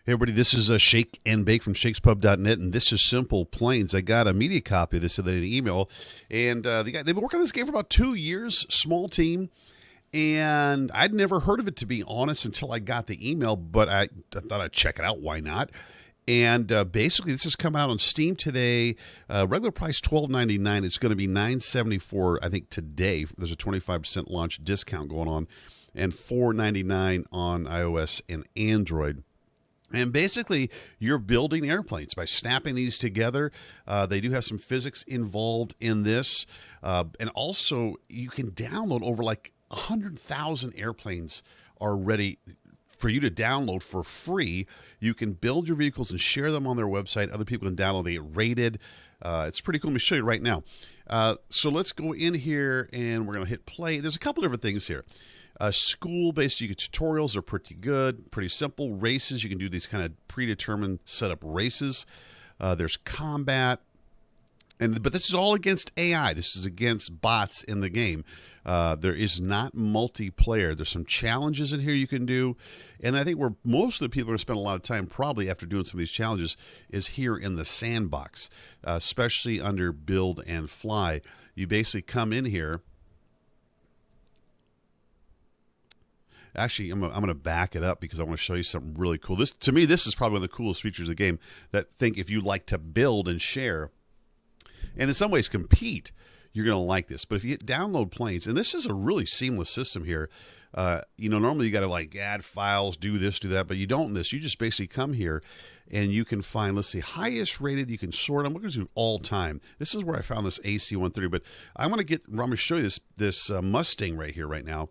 Hey everybody, this is Shake and Bake from shakespub.net, and this is Simple Plains. I got a media copy of this in an email, and they've been working on this game for about 2 years, small team, and I'd never heard of it, to be honest, until I got the email, but I thought I'd check it out. Why not? And basically, this is coming out on Steam today. Regular price $12.99. It's going to be $9.74, I think, today. There's a 25% launch discount going on, and $4.99 on iOS and Android. And basically, you're building airplanes by snapping these together. They do have some physics involved in this. And also, you can download over like 100,000 airplanes are ready for you to download for free. You can build your vehicles and share them on their website. Other people can download. They get rated. It's pretty cool. Let me show you right now. So let's go in here, and we're going to hit play. There's a couple different things here. School-based tutorials are pretty good, pretty simple. Races, you can do these kind of predetermined setup races. There's combat, but this is all against AI. This is against bots in the game. There is not multiplayer. There's some challenges in here you can do, and I think where most of the people are going to spend a lot of time, probably after doing some of these challenges, is here in the sandbox, especially under build and fly. You basically come in here. Actually, I'm going to back it up because I want to show you something really cool. To me, this is probably one of the coolest features of the game. That think if you like to build and share, and in some ways compete, you're going to like this. But if you hit download planes, and this is a really seamless system here. Normally you got to like add files, do this, do that, but you don't in this. You just basically come here, and you can find, let's see, highest rated. You can sort them. We're going to do all time. This is where I found this AC-130. But I'm going to show you this Mustang right here, right now.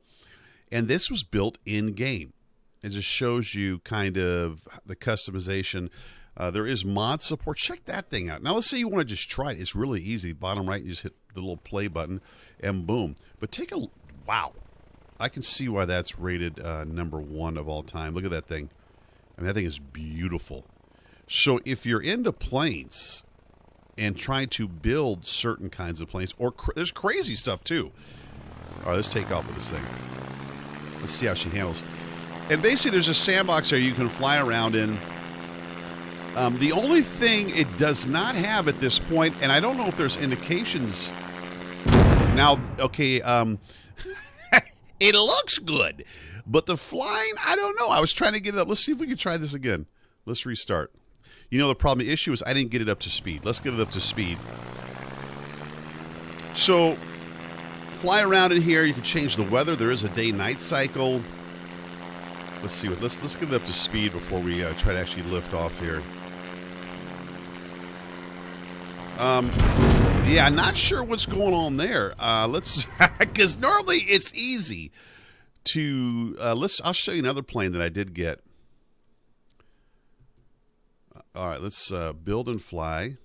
And this was built in-game. It just shows you kind of the customization. There is mod support. Check that thing out. Now, let's say you want to just try it. It's really easy. Bottom right, you just hit the little play button, and boom. But wow. I can see why that's rated number 1 of all time. Look at that thing. I mean, that thing is beautiful. So if you're into planes and trying to build certain kinds of planes, or there's crazy stuff, too. All right, let's take off with this thing. Let's see how she handles. And basically, there's a sandbox there you can fly around in. The only thing it does not have at this point, and I don't know if there's indications. Now, okay, it looks good, but the flying, I don't know. I was trying to get it up. Let's see if we can try this again. Let's restart. The problem, the issue is I didn't get it up to speed. Let's get it up to speed. So, fly around in here. You can change the weather. There is a day-night cycle. Let's see let's get it up to speed before we try to actually lift off here. Yeah, not sure what's going on there. Because normally it's easy to I'll show you another plane that I did get. All right, let's build and fly.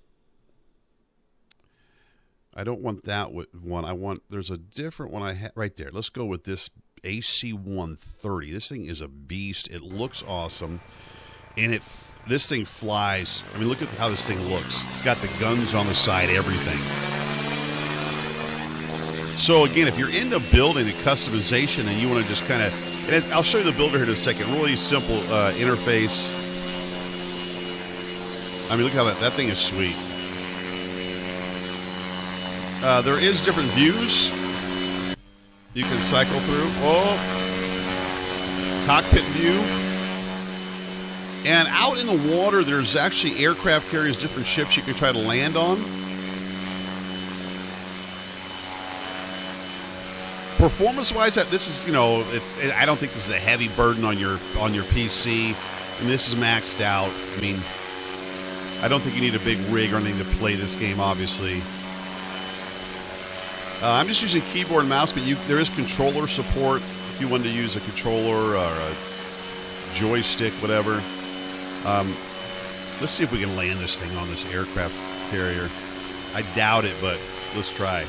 I don't want that one. There's a different one I have right there. Let's go with this AC-130. This thing is a beast. It looks awesome. And this thing flies. I mean, look at how this thing looks. It's got the guns on the side, everything. So again, if you're into building and customization and you want to just kind of, and I'll show you the builder here in a second. Really simple interface. I mean, look how that thing is sweet. There is different views you can cycle through. Oh, cockpit view. And out in the water, there's actually aircraft carriers, different ships you can try to land on. Performance-wise, this is, I don't think this is a heavy burden on your PC. I mean, this is maxed out. I mean, I don't think you need a big rig or anything to play this game, obviously. I'm just using keyboard and mouse, but there is controller support if you wanted to use a controller or a joystick, whatever. Let's see if we can land this thing on this aircraft carrier. I doubt it, but let's try.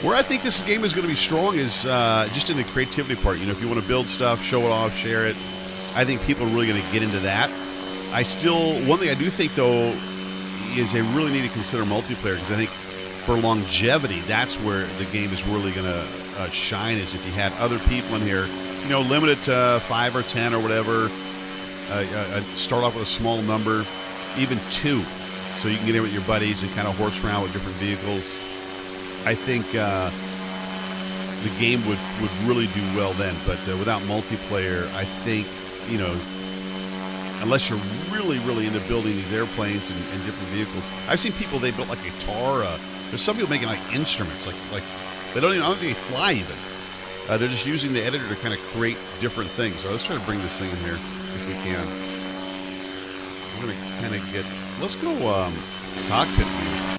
Where I think this game is going to be strong is just in the creativity part. If you want to build stuff, show it off, share it, I think people are really going to get into that. One thing I do think, though, is they really need to consider multiplayer, because I think for longevity, that's where the game is really going to shine is if you had other people in here, limit it to 5 or 10 or whatever. Start off with a small number, even 2, so you can get in with your buddies and kind of horse around with different vehicles. I think the game would really do well then, but without multiplayer, I think, unless you're really, really into building these airplanes and different vehicles. I've seen people, they built like a guitar. There's some people making like instruments, like they don't even, I don't think they fly even. They're just using the editor to kind of create different things. So let's try to bring this thing in here if we can. We're going to kind of let's go cockpit view.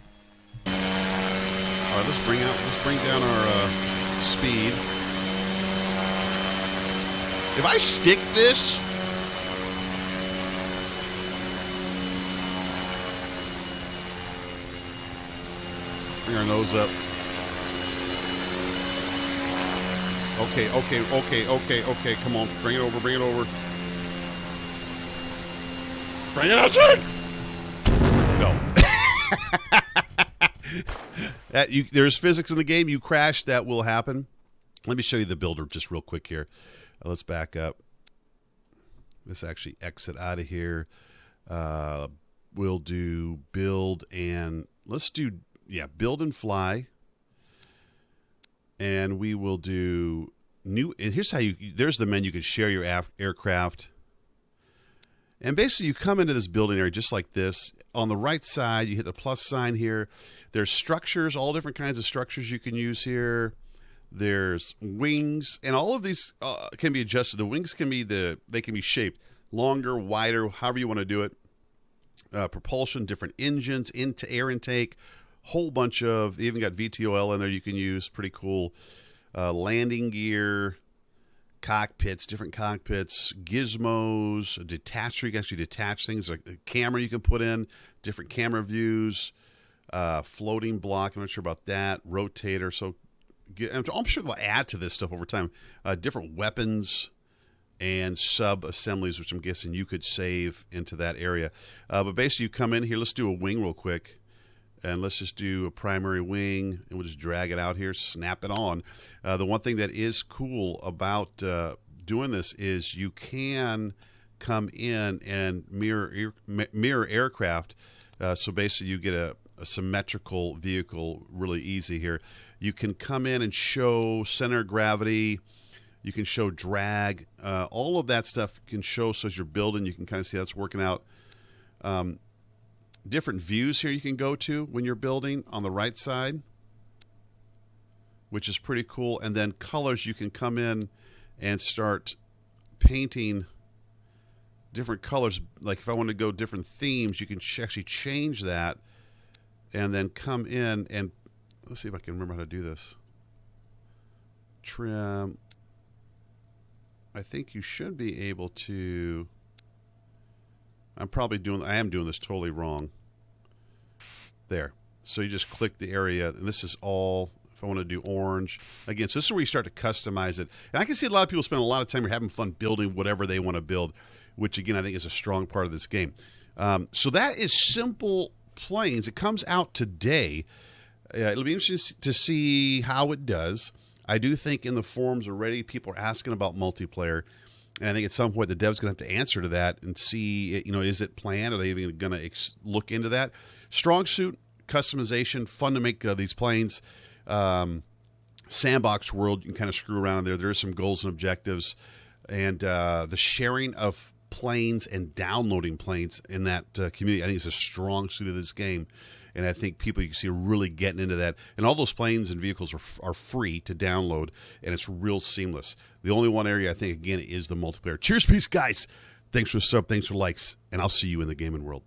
All right, let's bring down our speed. If I stick this, bring our nose up. Okay. Come on, bring it over. Bring it out, Jake! No. There's physics in the game. You crash, that will happen. Let me show you the builder just real quick here. Let's back up. Let's actually exit out of here. We'll do build and let's do, build and fly. And we will do new. And here's how there's the menu. You can share your aircraft. And basically, you come into this building area just like this. On the right side, you hit the plus sign here. There's structures, all different kinds of structures you can use here. There's wings, and all of these can be adjusted. The wings can be they can be shaped longer, wider, however you want to do it. Propulsion, different engines, into air intake, whole bunch of. They even got VTOL in there you can use. Pretty cool. Landing gear. Cockpits, different cockpits, gizmos, a detacher. You can actually detach things, like a camera you can put in, different camera views, floating block. I'm not sure about that. Rotator. So I'm sure they'll add to this stuff over time. Different weapons and sub assemblies, which I'm guessing you could save into that area. But basically, you come in here. Let's do a wing real quick. And let's just do a primary wing, and we'll just drag it out here, snap it on. The one thing that is cool about doing this is you can come in and mirror aircraft. So basically, you get a symmetrical vehicle really easy here. You can come in and show center of gravity. You can show drag. All of that stuff can show, so as you're building, you can kind of see that's working out. Different views here you can go to when you're building on the right side, which is pretty cool. And then colors, you can come in and start painting different colors. Like if I want to go different themes, you can actually change that and then come in and let's see if I can remember how to do this. Trim. I think you should be able to. I am doing this totally wrong. There. So you just click the area, and this is all, if I want to do orange. Again, so this is where you start to customize it. And I can see a lot of people spend a lot of time having fun building whatever they want to build, which, again, I think is a strong part of this game. So that is Simple Planes. It comes out today. It'll be interesting to see how it does. I do think in the forums already, people are asking about multiplayer. And I think at some point the dev's going to have to answer to that and see, is it planned? Are they even going to look into that? Strong suit, customization, fun to make these planes. Sandbox world, you can kind of screw around in there. There are some goals and objectives. And the sharing of planes and downloading planes in that community, I think is a strong suit of this game. And I think people, you can see, are really getting into that. And all those planes and vehicles are free to download, and it's real seamless. The only one area, I think, again, is the multiplayer. Cheers, peace, guys. Thanks for the sub, thanks for likes, and I'll see you in the gaming world.